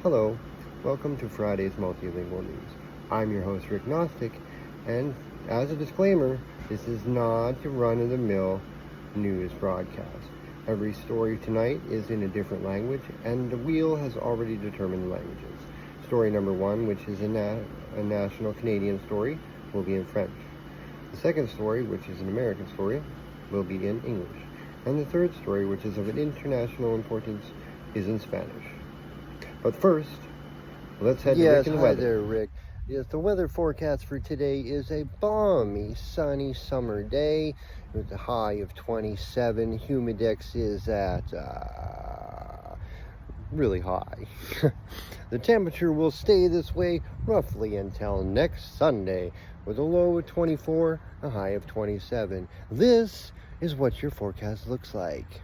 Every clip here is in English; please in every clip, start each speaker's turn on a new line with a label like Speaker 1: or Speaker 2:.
Speaker 1: Hello, welcome to Friday's Multilingual News. I'm your host, Rick Nostick, and as a disclaimer, this is not a run-of-the-mill news broadcast. Every story tonight is in a different language, and the wheel has already determined the languages. Story number one, which is a national Canadian story, will be in French. The second story, which is an American story, will be in English. And the third story, which is of an international importance, is in Spanish. But first, let's head to Rick and the weather. Yes, hi there, Rick. Yes, the weather forecast for today is a balmy, sunny summer day with a high of 27. Humidex is at really high. The temperature will stay this way roughly until next Sunday with a low of 24, a high of 27. This is what your forecast looks like.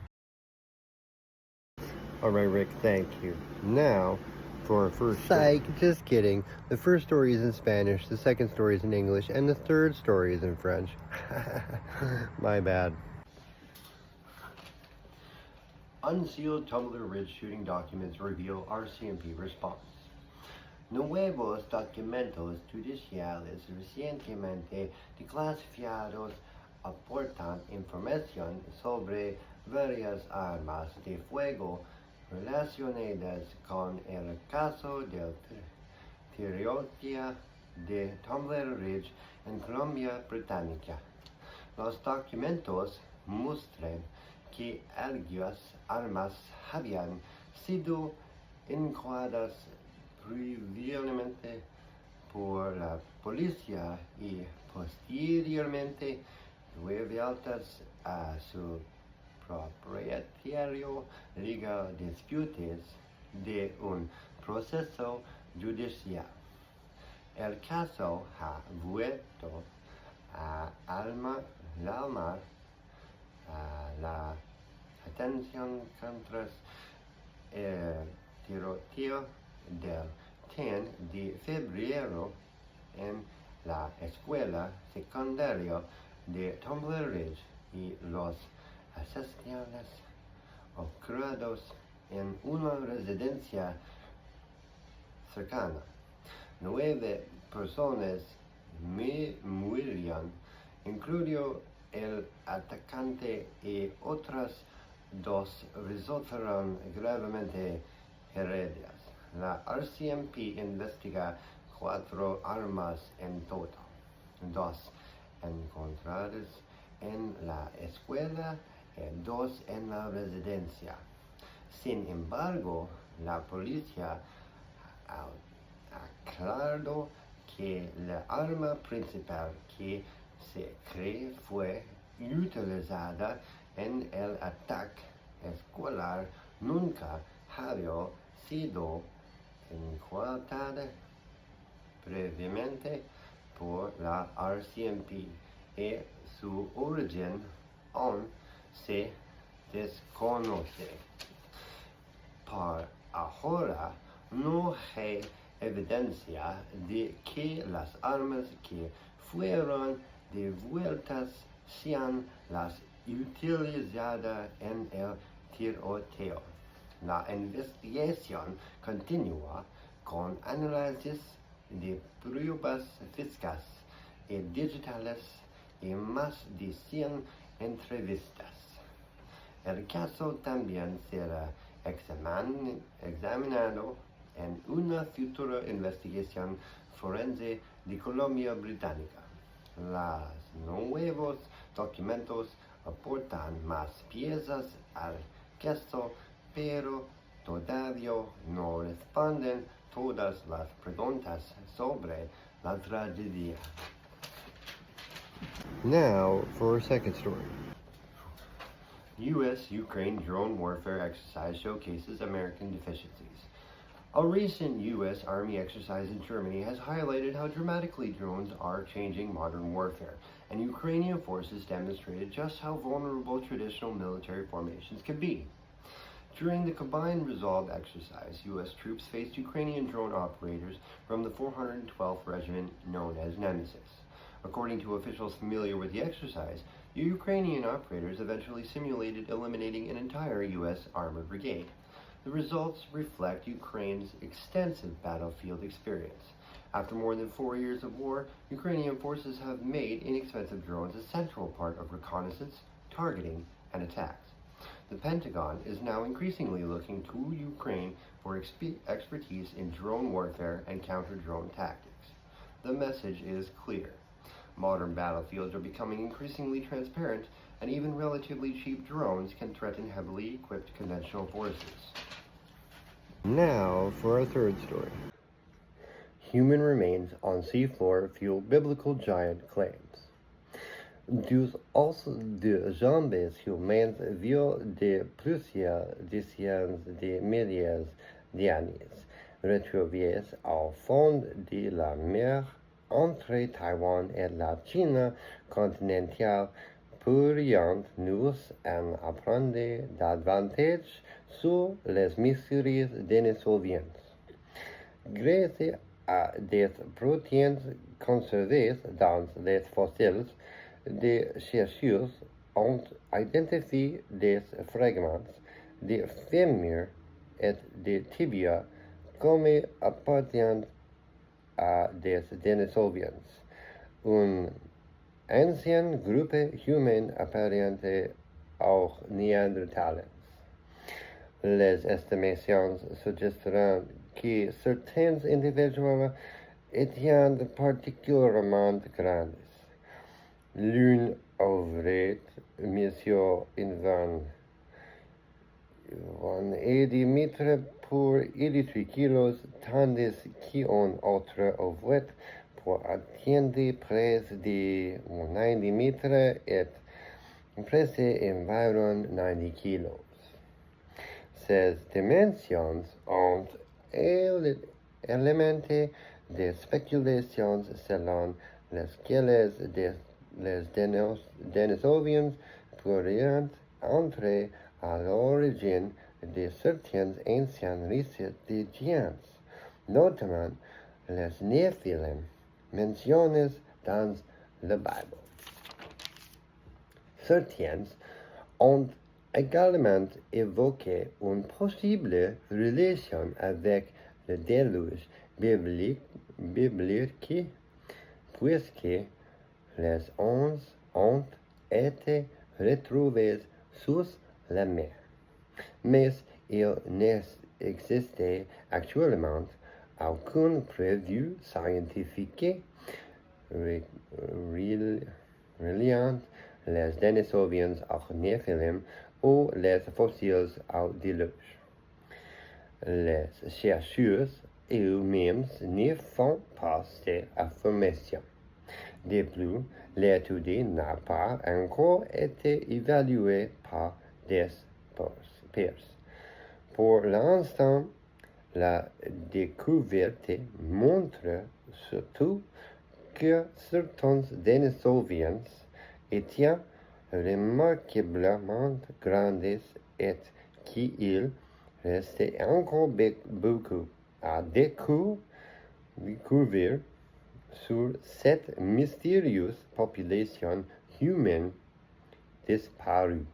Speaker 1: All right, Rick, thank you. Now, for our first story. Psych, just kidding. The first story is in Spanish, the second story is in English, and the third story is in French. My bad. Unsealed Tumbler Ridge shooting documents reveal RCMP response. Nuevos documentos judiciales recientemente declasificados aportan información sobre varias armas de fuego relacionadas con el caso del tiroteo de Tumbler Ridge en Columbia Británica. Los documentos muestran que algunas armas habían sido incautadas previamente por la policía y posteriormente devueltas a su propietario legal después de un proceso judicial. El caso ha vuelto a llamar la atención contra el tiroteo del 10 de febrero en la escuela secundaria de Tumbler Ridge y los asesinatos ocurridos en una residencia cercana. 9 personas murieron, incluyendo el atacante, y otras 2 resultaron gravemente heridas. La RCMP investiga 4 armas en total, 2 encontradas en la escuela y 2 en la residencia. Sin embargo, la policía ha aclarado que la arma principal que se cree fue utilizada en el ataque escolar nunca había sido incautada previamente por la RCMP y su origen aún se desconoce. Por ahora no hay evidencia de que las armas que fueron devueltas sean las utilizadas en el tiroteo. La investigación continúa con análisis de pruebas físicas y digitales y más de 100 entrevistas. El caso también será examinado en una futura investigación forense de Columbia Británica. Los nuevos documentos aportan más piezas al caso, pero todavía no responden todas las preguntas sobre la tragedia. Now for our second story. U.S.-Ukraine drone warfare exercise showcases American deficiencies. A recent U.S. Army exercise in Germany has highlighted how dramatically drones are changing modern warfare, and Ukrainian forces demonstrated just how vulnerable traditional military formations can be. During the Combined Resolve exercise, U.S. troops faced Ukrainian drone operators from the 412th Regiment known as Nemesis. According to officials familiar with the exercise, the Ukrainian operators eventually simulated eliminating an entire U.S. armored brigade. The results reflect Ukraine's extensive battlefield experience. After more than 4 years of war, Ukrainian forces have made inexpensive drones a central part of reconnaissance, targeting, and attacks. The Pentagon is now increasingly looking to Ukraine for expertise in drone warfare and counter-drone tactics. The message is clear. Modern battlefields are becoming increasingly transparent, and even relatively cheap drones can threaten heavily equipped conventional forces. Now for our third story. Human remains on seafloor fuel biblical giant claims. Dus als de jambes humaines vio de plusieurs dizaines de milliers d'années retrouvées au fond de la mer entre Taïwan et la Chine continentale pourrions nous en apprendre davantage sur les mystères dinosauriens. Grâce à des protéines conservées dans les fossiles, des chercheurs ont identifié des fragments de fémur et de tibia comme appartenant à des dinosauriens, un ancien groupe humain apparenté aux Néandertalens. Les estimations suggestent que certains individus étaient particulièrement grands. L'une aurait mesuré 1,5 mètres pour 83 kilos, tandis qu'une autre aurait pour atteindre près de 90 mètres et presque environ 90 kilos. Ces dimensions ont alimenté des spéculations selon lesquelles les dinosauriens pourraient entrer à l'origine de certains anciens récits de géants, notamment les Néphilim mentionnés dans la Bible. Certains ont également évoqué une possible relation avec le déluge biblique, puisque les onze ont été retrouvés sous la mer. Mais il n'existe actuellement aucune preuve scientifique reliant les dinosauriens aux Néphilim ou les fossiles au déluge. Les chercheurs eux-mêmes ne font pas cette affirmation. De plus, l'étude n'a pas encore été évaluée par des pairs. Pour l'instant, la découverte montre surtout que certains dinosauriens étaient remarquablement grands et qu'il restait encore beaucoup à découvrir sur cette mystérieuse population humaine disparue.